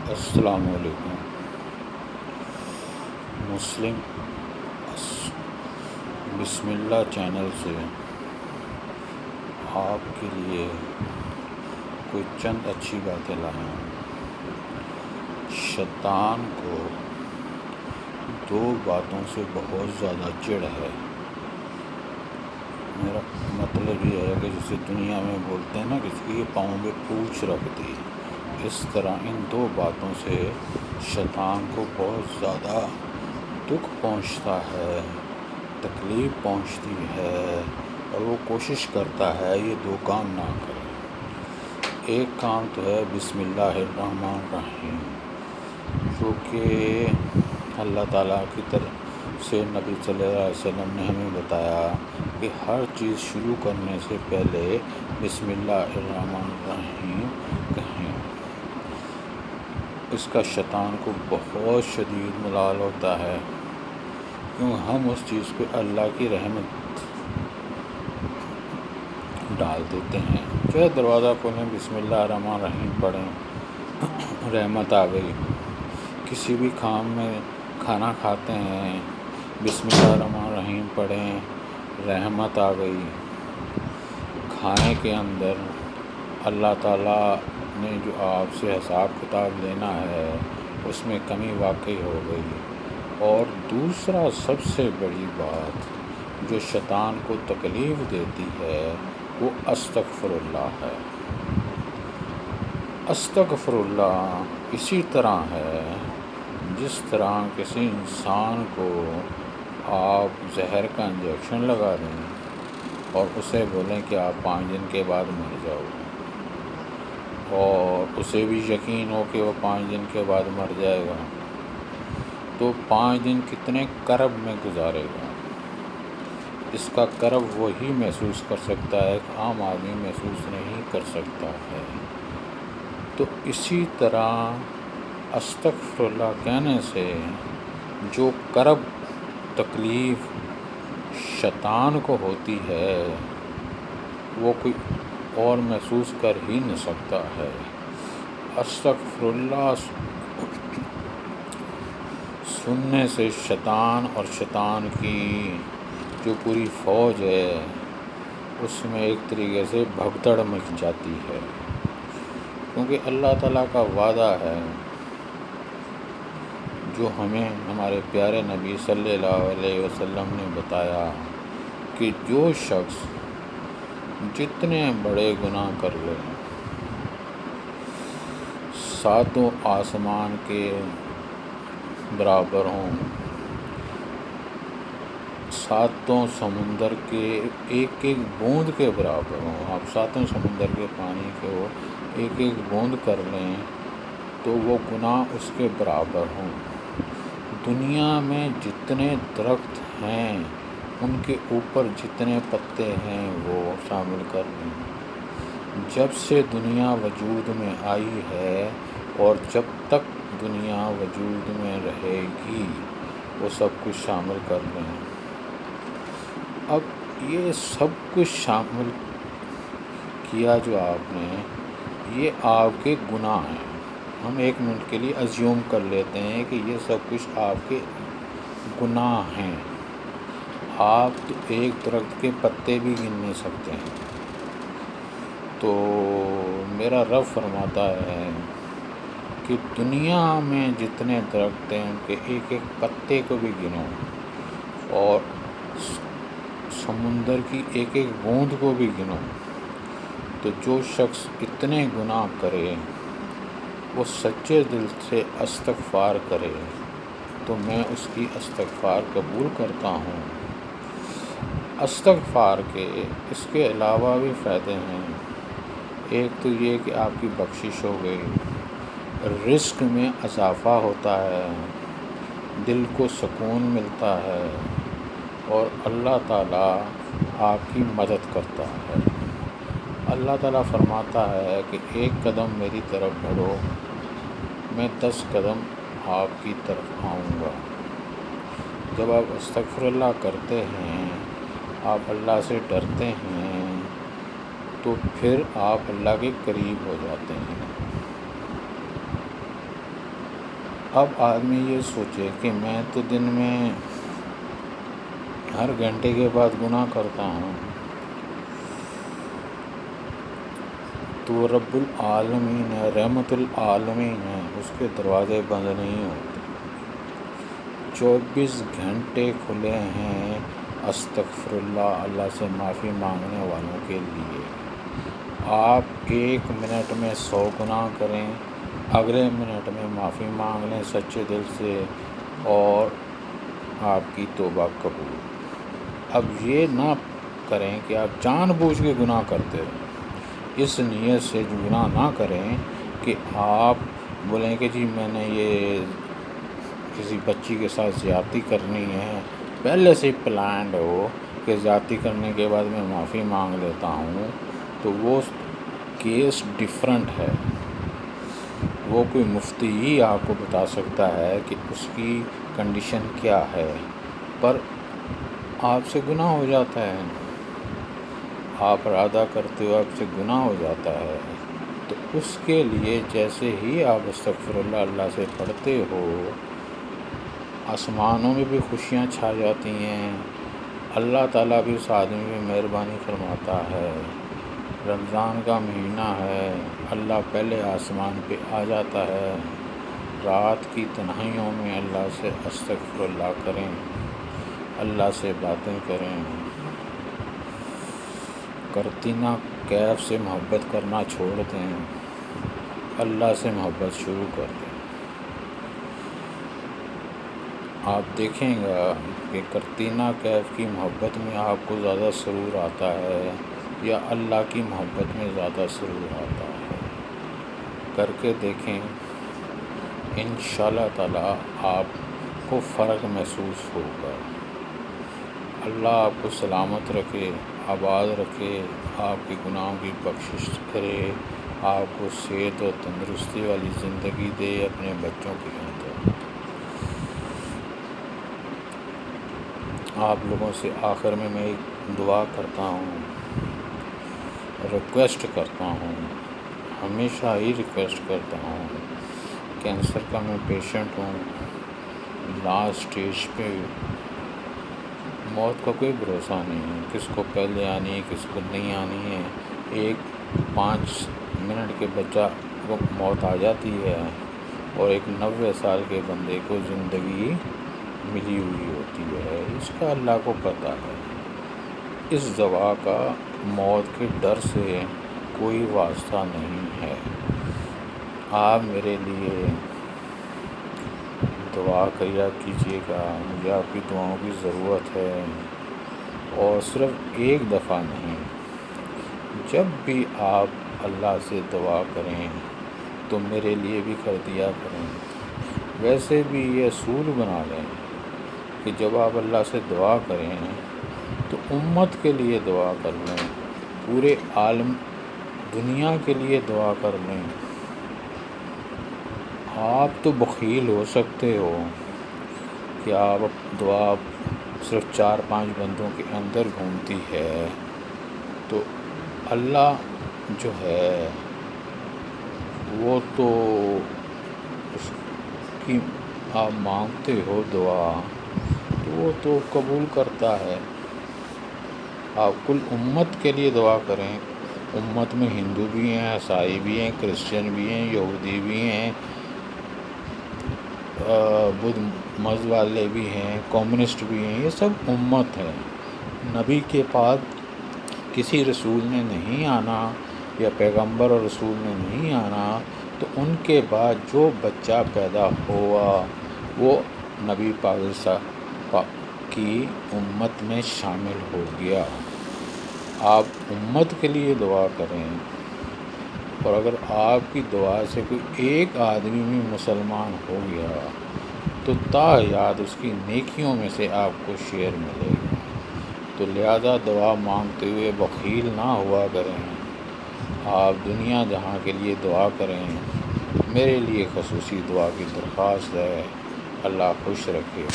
السلام علیکم۔ مسلم بسم اللہ چینل سے آپ کے لیے کوئی چند اچھی باتیں لائے ہیں۔ شیطان کو دو باتوں سے بہت زیادہ چڑ ہے۔ میرا مطلب یہ ہے کہ جسے دنیا میں بولتے ہیں نا، کسی کے پاؤں پہ پوچھ رکھ دی، اس طرح ان دو باتوں سے شیطان کو بہت زیادہ دکھ پہنچتا ہے، تکلیف پہنچتی ہے، اور وہ کوشش کرتا ہے یہ دو کام نہ کرے۔ ایک کام تو ہے بسم اللہ الرحمن الرحیم، جو کہ اللہ تعالیٰ کی طرف سے نبی صلی اللہ علیہ وسلم نے ہمیں بتایا کہ ہر چیز شروع کرنے سے پہلے بسم اللہ الرحمن الرحیم کہیں۔ اس کا شیطان کو بہت شدید ملال ہوتا ہے، کیوں ہم اس چیز پہ اللہ کی رحمت ڈال دیتے ہیں۔ چاہے دروازہ کھولیں بسم اللہ الرحمن الرحیم پڑھیں، رحمت آ گئی۔ کسی بھی کام میں کھانا کھاتے ہیں، بسم اللہ الرحمن الرحیم پڑھیں، رحمت آ گئی۔ کھانے کے اندر اللہ تعالیٰ نے جو آپ سے حساب کتاب لینا ہے، اس میں کمی واقع ہو گئی۔ اور دوسرا سب سے بڑی بات جو شیطان کو تکلیف دیتی ہے، وہ استغفر اللہ ہے۔ استغفر اللہ اسی طرح ہے جس طرح کسی انسان کو آپ زہر کا انجیکشن لگا دیں اور اسے بولیں کہ آپ 5 دن کے بعد مر جاؤ، اور اسے بھی یقین ہو کہ وہ 5 دن کے بعد مر جائے گا، تو 5 دن کتنے کرب میں گزارے گا؟ اس کا کرب وہی محسوس کر سکتا ہے، ایک عام آدمی محسوس نہیں کر سکتا ہے۔ تو اسی طرح استغفر اللہ کہنے سے جو کرب تکلیف شیطان کو ہوتی ہے، وہ کوئی اور محسوس کر ہی نہیں سکتا ہے۔ استغفر اللہ سننے سے شیطان اور شیطان کی جو پوری فوج ہے، اس میں ایک طریقے سے بھگدڑ مچ جاتی ہے، کیونکہ اللہ تعالیٰ کا وعدہ ہے جو ہمیں ہمارے پیارے نبی صلی اللہ علیہ وسلم نے بتایا کہ جو شخص جتنے بڑے گناہ کر لے، 7 آسمان کے برابر ہوں، 7 سمندر کے ایک ایک بوند کے برابر ہوں، آپ 7 سمندر کے پانی کو ایک ایک بوند کر لیں تو وہ گناہ اس کے برابر ہوں۔ دنیا میں جتنے درخت ہیں، ان کے اوپر جتنے پتے ہیں وہ شامل کر لیں۔ جب سے دنیا وجود میں آئی ہے اور جب تک دنیا وجود میں رہے گی، وہ سب کچھ شامل کر لیں۔ اب یہ سب کچھ شامل کیا جو آپ نے، یہ آپ کے گناہ ہیں۔ ہم 1 منٹ کے لیے ازیوم کر لیتے ہیں کہ یہ سب کچھ آپ کے گناہ ہیں۔ آپ تو ایک درخت کے پتے بھی گن نہیں سکتے ہیں۔ تو میرا رب فرماتا ہے کہ دنیا میں جتنے درخت ہیں ان کے ایک ایک پتے کو بھی گنو، اور سمندر کی ایک ایک بوند کو بھی گنو، تو جو شخص اتنے گناہ کرے، وہ سچے دل سے استغفار کرے، تو میں اس کی استغفار قبول کرتا ہوں۔ استغفار کے اس کے علاوہ بھی فائدے ہیں۔ ایک تو یہ کہ آپ کی بخشش ہو گئی، رزق میں اضافہ ہوتا ہے، دل کو سکون ملتا ہے، اور اللہ تعالیٰ آپ کی مدد کرتا ہے۔ اللہ تعالیٰ فرماتا ہے کہ 1 قدم میری طرف بڑھو، میں 10 قدم آپ کی طرف آؤں گا۔ جب آپ استغفر اللہ کرتے ہیں، آپ اللہ سے ڈرتے ہیں، تو پھر آپ اللہ کے قریب ہو جاتے ہیں۔ اب آدمی یہ سوچے کہ میں تو دن میں ہر گھنٹے کے بعد گناہ کرتا ہوں، تو رب العالمین ہے، رحمت العالمین ہے، اس کے دروازے بند نہیں ہوتے، 24 گھنٹے کھلے ہیں استغفر اللہ، اللہ سے معافی مانگنے والوں کے لیے۔ آپ 1 منٹ میں 100 گناہ کریں، اگلے منٹ میں معافی مانگ لیں سچے دل سے، اور آپ کی توبہ قبول۔ اب یہ نہ کریں کہ آپ جان بوجھ کے گناہ کرتے رہیں، اس نیت سے گناہ نہ کریں کہ آپ بولیں کہ جی میں نے یہ کسی بچی کے ساتھ زیادتی کرنی ہے، پہلے سے پلانڈ ہو کہ زیادتی کرنے کے بعد میں معافی مانگ لیتا ہوں، تو وہ کیس ڈیفرنٹ ہے۔ وہ کوئی مفتی ہی آپ کو بتا سکتا ہے کہ اس کی کنڈیشن کیا ہے، پر آپ سے گناہ ہو جاتا ہے، آپ ارادہ کرتے ہو آپ سے گناہ ہو جاتا ہے، تو اس کے لیے جیسے ہی آپ استغفر اللہ اللہ سے پڑھتے ہو، آسمانوں میں بھی خوشیاں چھا جاتی ہیں، اللہ تعالیٰ بھی اس آدمی میں مہربانی فرماتا ہے۔ رمضان کا مہینہ ہے، اللہ پہلے آسمان پہ آ جاتا ہے، رات کی تنہائیوں میں اللہ سے استغفر اللہ کریں، اللہ سے باتیں کریں، کرتینہ کیف سے محبت کرنا چھوڑ دیں، اللہ سے محبت شروع کر دیں۔ آپ دیکھیں گا کہ کرتینہ کیف کی محبت میں آپ کو زیادہ سرور آتا ہے یا اللہ کی محبت میں زیادہ سرور آتا ہے، کر کے دیکھیں، انشاءاللہ تعالیٰ آپ کو فرق محسوس ہوگا۔ اللہ آپ کو سلامت رکھے، آباد رکھے، آپ کے گناہوں کی بخشش کرے، آپ کو صحت و تندرستی والی زندگی دے اپنے بچوں کے اندر۔ آپ لوگوں سے آخر میں ایک دعا کرتا ہوں، ریکویسٹ کرتا ہوں، ہمیشہ ہی ریکویسٹ کرتا ہوں۔ کینسر کا میں پیشنٹ ہوں، لاسٹ اسٹیج پہ، موت کا کوئی بھروسہ نہیں ہے، کس کو پہلے آنی ہے کس کو نہیں آنی ہے۔ 5 منٹ کے بچہ کو موت آ جاتی ہے، اور ایک 90 سال کے بندے کو زندگی ملی ہوئی ہوتی ہے، اس کا اللہ کو پتہ ہے۔ اس دوا کا موت کے ڈر سے کوئی واسطہ نہیں ہے۔ آپ میرے لیے دعا کیا کیجیے گا، مجھے آپ کی دعاؤں کی ضرورت ہے، اور صرف ایک دفعہ نہیں، جب بھی آپ اللہ سے دعا کریں تو میرے لیے بھی کر دیا کریں۔ ویسے بھی یہ اصول بنا لیں کہ جب آپ اللہ سے دعا کریں تو امت کے لیے دعا کر لیں، پورے عالم دنیا کے لیے دعا کر لیں۔ آپ تو بخیل ہو سکتے ہو کہ آپ دعا صرف 4-5 بندوں کے اندر گھومتی ہے، تو اللہ جو ہے وہ تو اس کی آپ مانگتے ہو دعا تو وہ تو قبول کرتا ہے۔ آپ کل امت کے لیے دعا کریں، امت میں ہندو بھی ہیں، عیسائی بھی ہیں، کرسچن بھی ہیں، یہودی بھی ہیں، بدھ مذہب والے بھی ہیں، کمیونسٹ بھی ہیں، یہ سب امت ہے۔ نبی کے بعد کسی رسول نے نہیں آنا یا پیغمبر اور رسول نے نہیں آنا، تو ان کے بعد جو بچہ پیدا ہوا وہ نبی پاک کی امت میں شامل ہو گیا۔ آپ امت کے لیے دعا کریں، اور اگر آپ کی دعا سے کوئی ایک آدمی بھی مسلمان ہو گیا تو یاد اس کی نیکیوں میں سے آپ کو شیئر ملے گا۔ تو لہذا دعا مانگتے ہوئے بخیل نہ ہوا کریں، آپ دنیا جہاں کے لیے دعا کریں، میرے لیے خصوصی دعا کی درخواست ہے۔ اللہ خوش رکھے۔